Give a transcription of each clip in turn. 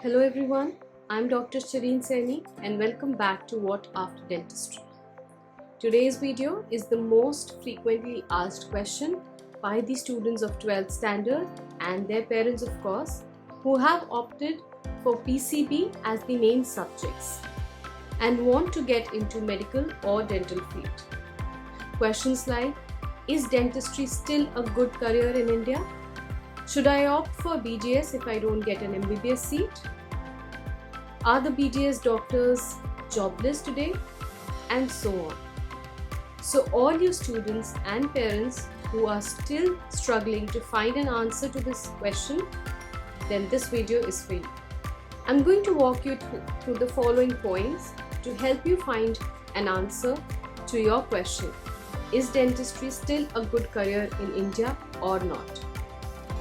Hello everyone, I'm Dr. Shireen Saini and welcome back to What After Dentistry. Today's video is the most frequently asked question by the students of 12th standard and their parents of course, who have opted for PCB as the main subjects and want to get into medical or dental field. Questions like, is dentistry still a good career in India? Should I opt for BDS if I don't get an MBBS seat? Are the BDS doctors jobless today? And so on. So all you students and parents who are still struggling to find an answer to this question, then this video is for you. I'm going to walk you through the following points to help you find an answer to your question. Is dentistry still a good career in India or not?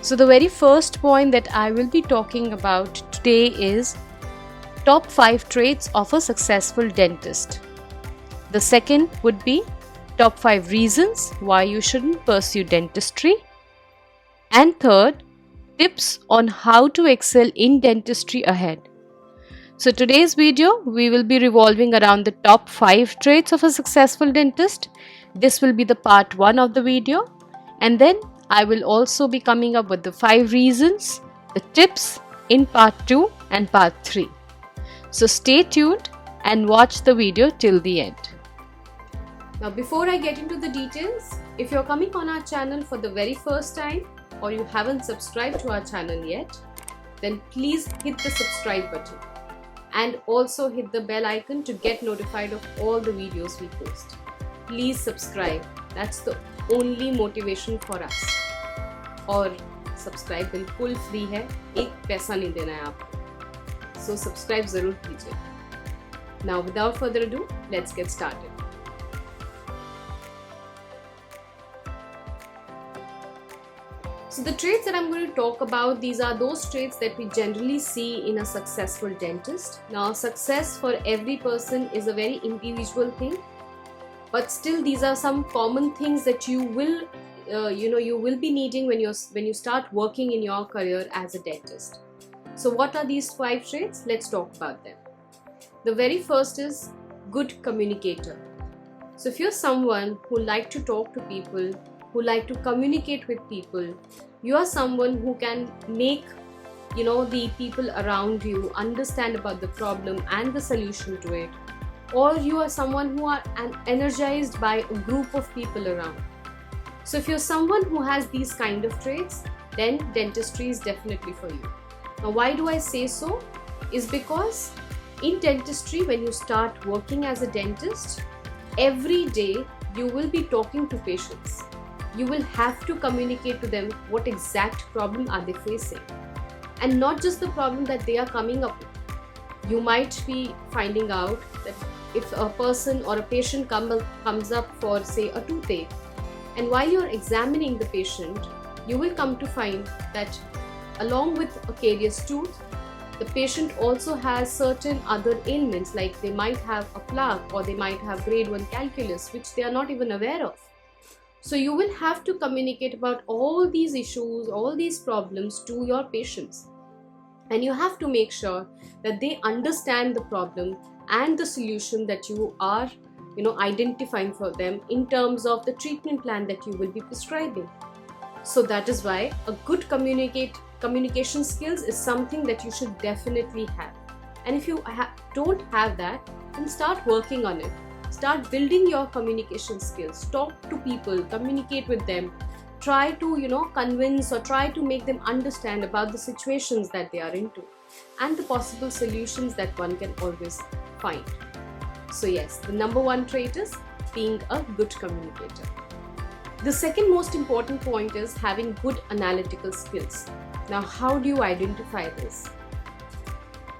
So the very first point that I will be talking about today is top 5 traits of a successful dentist. The second would be top 5 reasons why you shouldn't pursue dentistry. And third, tips on how to excel in dentistry ahead. So today's video, we will be revolving around the top 5 traits of a successful dentist. This will be the part 1 of the video. And then I will also be coming up with the 5 reasons, the tips in part 2 and part 3. So stay tuned and watch the video till the end. Now before I get into the details, if you're coming on our channel for the very first time or you haven't subscribed to our channel yet, then please hit the subscribe button and also hit the bell icon to get notified of all the videos we post. Please subscribe. That's the only motivation for us. और subscribe बिल्कुल free है, एक पैसा नहीं देना है आपको. So subscribe जरूर कीजिए. Now without further ado, let's get started. So the traits that I'm going to talk about, these are those traits that we generally see in a successful dentist. Now success for every person is a very individual thing, but still these are some common things that you will you will be needing when you start working in your career as a dentist. So what are these 5 traits? Let's talk about them. The very first is good communicator. So if you're someone who like to talk to people, who like to communicate with people, you are someone who can make the people around you understand about the problem and the solution to it, or you are someone who are energized by a group of people around. So if you're someone who has these kind of traits, then dentistry is definitely for you. Now why do I say so? Is because in dentistry, when you start working as a dentist, every day you will be talking to patients. You will have to communicate to them what exact problem are they facing. And not just the problem that they are coming up with. You might be finding out that if a person or a patient comes up for say a toothache, and while you're examining the patient, you will come to find that along with a caries tooth, the patient also has certain other ailments, like they might have a plaque or they might have grade 1 calculus, which they are not even aware of. So you will have to communicate about all these issues, all these problems to your patients. And you have to make sure that they understand the problem and the solution that you are identifying for them in terms of the treatment plan that you will be prescribing. So that is why a good communication skills is something that you should definitely have. And if you don't have that, then start working on it. Start building your communication skills. Talk to people, communicate with them. Try to convince or try to make them understand about the situations that they are into and the possible solutions that one can always find. So yes, the number 1 trait is being a good communicator. The second most important point is having good analytical skills. Now, how do you identify this?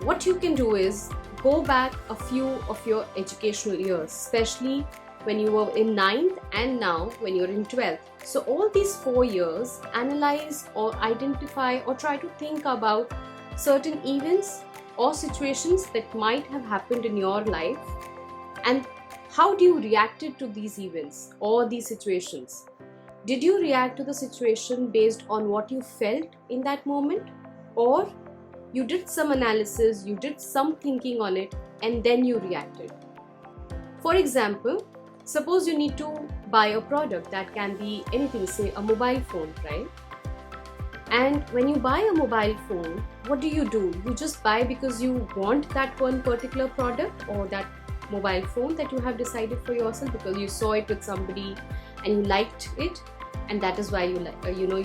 What you can do is go back a few of your educational years, especially when you were in 9th and now when you're in 12th. So all these 4 years, analyze or identify or try to think about certain events or situations that might have happened in your life, and how do you react to these events or these situations? Did you react to the situation based on what you felt in that moment, or You did some analysis, you did some thinking on it, and then you reacted. For example, suppose you need to buy a product that can be anything, say a mobile phone, right? And when you buy a mobile phone, what do? You just buy because you want that one particular product or that mobile phone that you have decided for yourself because you saw it with somebody and you liked it, and that is why you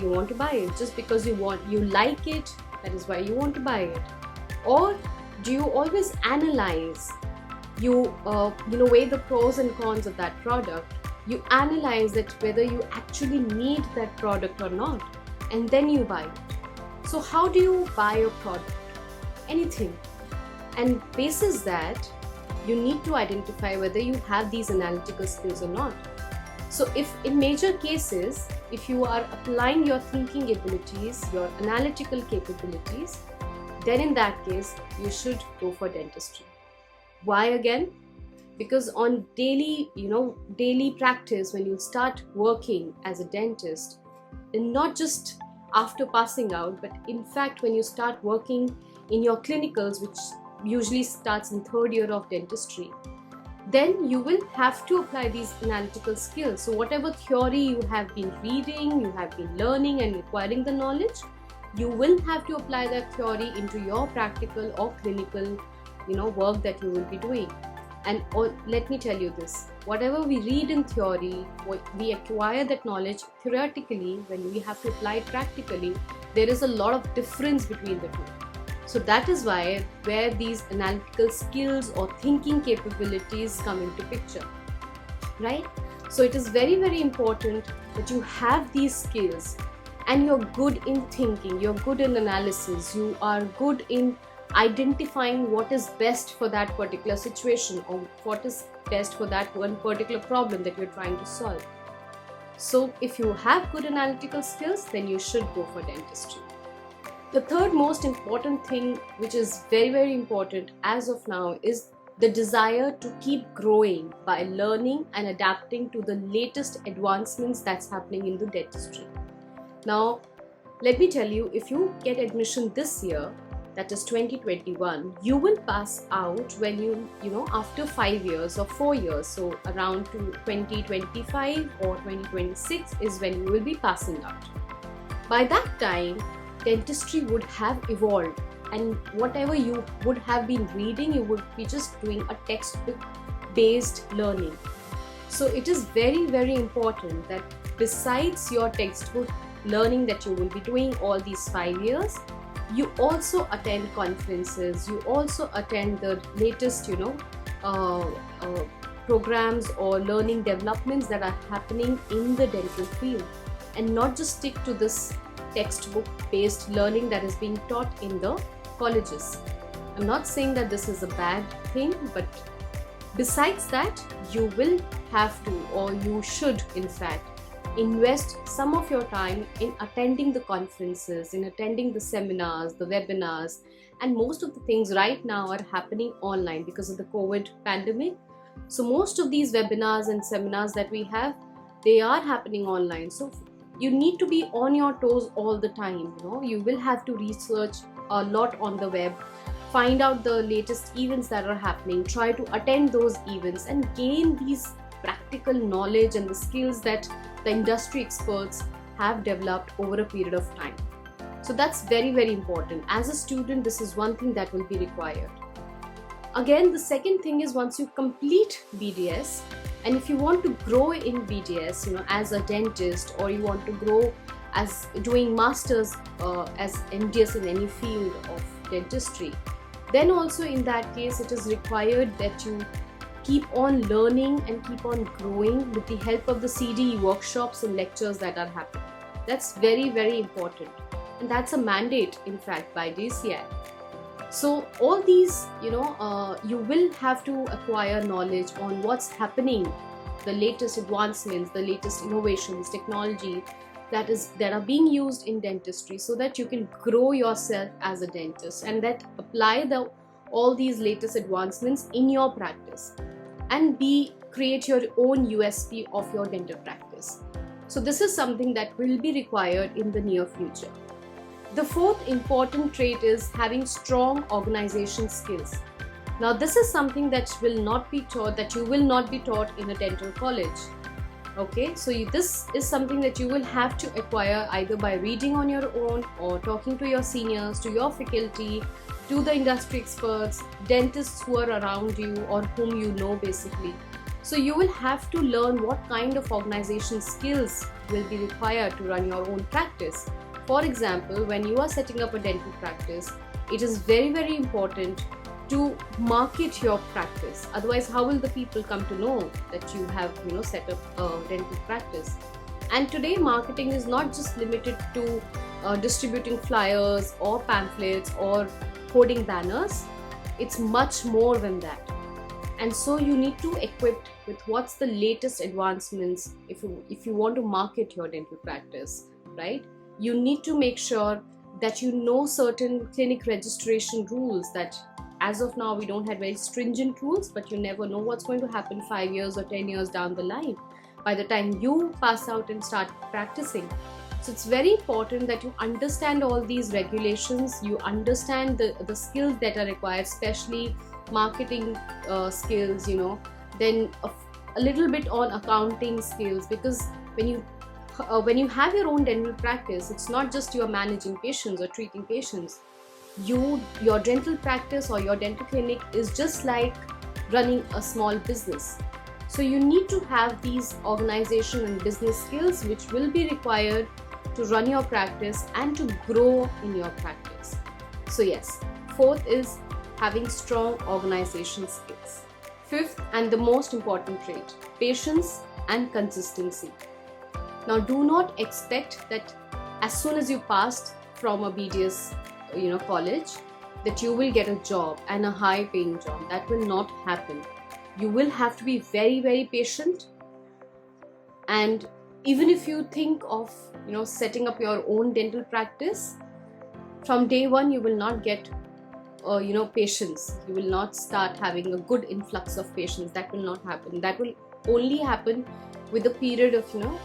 want to buy it. Just because you like it, that is why you want to buy it. Or do you always analyze, weigh the pros and cons of that product, you analyze that whether you actually need that product or not, and then you buy it. So how do you buy a product? Anything. And basis that, you need to identify whether you have these analytical skills or not. So if in major cases, if you are applying your thinking abilities, your analytical capabilities, then in that case, you should go for dentistry. Why again? Because on daily practice, when you start working as a dentist, and not just after passing out, but in fact when you start working in your clinicals, which usually starts in 3rd year of dentistry, then you will have to apply these analytical skills. So whatever theory you have been reading, you have been learning and acquiring the knowledge, you will have to apply that theory into your practical or clinical work that you will be doing. And let me tell you this, whatever we read in theory, we acquire that knowledge theoretically, when we have to apply it practically, there is a lot of difference between the two. So that is where these analytical skills or thinking capabilities come into picture, right? So it is very, very important that you have these skills and you're good in thinking, you're good in analysis, you are good in identifying what is best for that particular situation or what is best for that one particular problem that you're trying to solve. So if you have good analytical skills, then you should go for dentistry. The third most important thing, which is very, very important as of now, is the desire to keep growing by learning and adapting to the latest advancements that's happening in the dentistry. Now, let me tell you, if you get admission this year, that is 2021, you will pass out when after 5 years or 4 years, so around to 2025 or 2026 is when you will be passing out. By that time, dentistry would have evolved, and whatever you would have been reading, you would be just doing a textbook based learning. So it is very, very important that besides your textbook learning that you will be doing all these 5 years, you also attend conferences, you also attend the latest programs or learning developments that are happening in the dental field, and not just stick to this textbook based learning that is being taught in the colleges. I'm not saying that this is a bad thing, but besides that, you will have to, or you should in fact, invest some of your time in attending the conferences, in attending the seminars, the webinars, and most of the things right now are happening online because of the COVID pandemic. So most of these webinars and seminars that we have, they are happening online. So you need to be on your toes all the time. You will have to research a lot on the web, find out the latest events that are happening, try to attend those events and gain these practical knowledge and the skills that the industry experts have developed over a period of time. So that's very, very important. As a student, this is one thing that will be required. Again, the second thing is, once you complete BDS, and if you want to grow in BDS, as a dentist, or you want to grow as doing masters as MDS in any field of dentistry, then also in that case it is required that you keep on learning and keep on growing with the help of the CDE workshops and lectures that are happening. That's very, very important, and that's a mandate in fact by DCI. So all these, you will have to acquire knowledge on what's happening, the latest advancements, the latest innovations, technology that are being used in dentistry, so that you can grow yourself as a dentist and that apply all these latest advancements in your practice and create your own USP of your dental practice. So this is something that will be required in the near future. The fourth important trait is having strong organization skills. Now, this is something that will not be taught, that you will not be taught in a dental college. Okay, so this is something that you will have to acquire either by reading on your own or talking to your seniors, to your faculty, to the industry experts, dentists who are around you or whom you know basically. So you will have to learn what kind of organization skills will be required to run your own practice. For example, when you are setting up a dental practice, it is very, very important to market your practice. Otherwise, how will the people come to know that you have set up a dental practice? And today marketing is not just limited to distributing flyers or pamphlets or hoarding banners. It's much more than that. And so you need to equip with what's the latest advancements if you want to market your dental practice, right? You need to make sure that you know certain clinic registration rules. That as of now we don't have very stringent rules, but you never know what's going to happen 5 years or 10 years down the line by the time you pass out and start practicing. So it's very important that you understand all these regulations, you understand the skills that are required, especially marketing skills, then a little bit on accounting skills, because when you have your own dental practice, it's not just you are managing patients or treating patients. Your dental practice or your dental clinic is just like running a small business. So you need to have these organization and business skills which will be required to run your practice and to grow in your practice. So yes, fourth is having strong organization skills. Fifth, and the most important trait, patience and consistency. Now, do not expect that as soon as you passed from a BDS college that you will get a job and a high paying job. That will not happen. You will have to be very, very patient. And even if you think of setting up your own dental practice, from day one you will not get patients. You will not start having a good influx of patients. That will not happen. That will only happen with a period of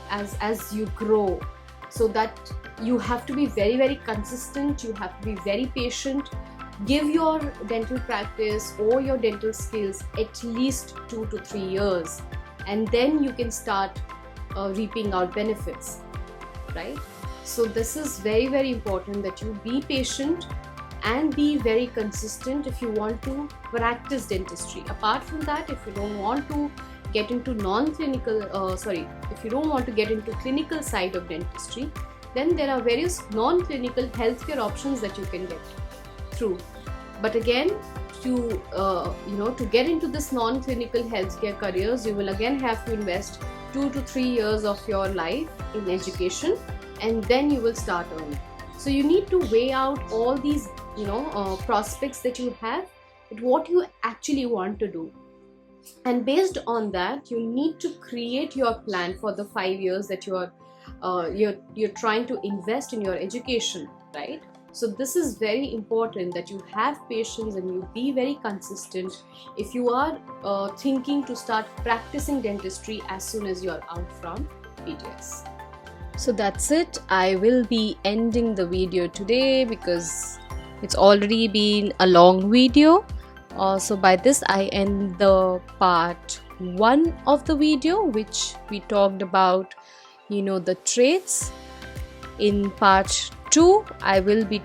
as you grow. So that you have to be very, very consistent, you have to be very patient. Give your dental practice or your dental skills at least 2 to 3 years, and then you can start reaping out benefits, right? So this is very, very important that you be patient and be very consistent if you want to practice dentistry. Apart from that, if you don't want to get into if you don't want to get into clinical side of dentistry, then there are various non-clinical healthcare options that you can get through. But again, to get into this non-clinical healthcare careers, you will again have to invest 2 to 3 years of your life in education, and then you will start earning. So you need to weigh out all these prospects that you have, what you actually want to do. And based on that, you need to create your plan for the 5 years that you're trying to invest in your education, right? So this is very important that you have patience and you be very consistent if you are thinking to start practicing dentistry as soon as you are out from BDS. So that's it. I will be ending the video today because it's already been a long video. So by this I end the part 1 of the video, which we talked about the traits. In part 2 I will be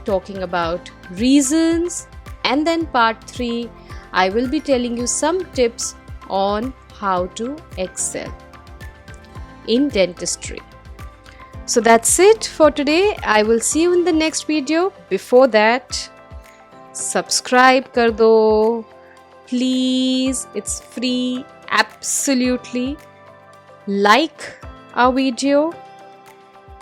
talking about reasons, and then part 3 I will be telling you some tips on how to excel in dentistry. So that's it for today. I will see you in the next video. Before that, subscribe kar do, please. It's free, absolutely. Like our video,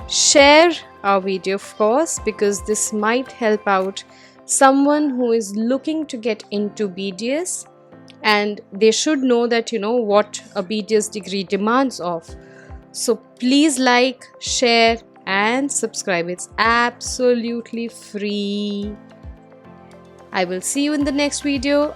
share our video, of course, because this might help out someone who is looking to get into BDS, and they should know that what a BDS degree demands of. So please like, share and subscribe. It's absolutely free. I will see you in the next video.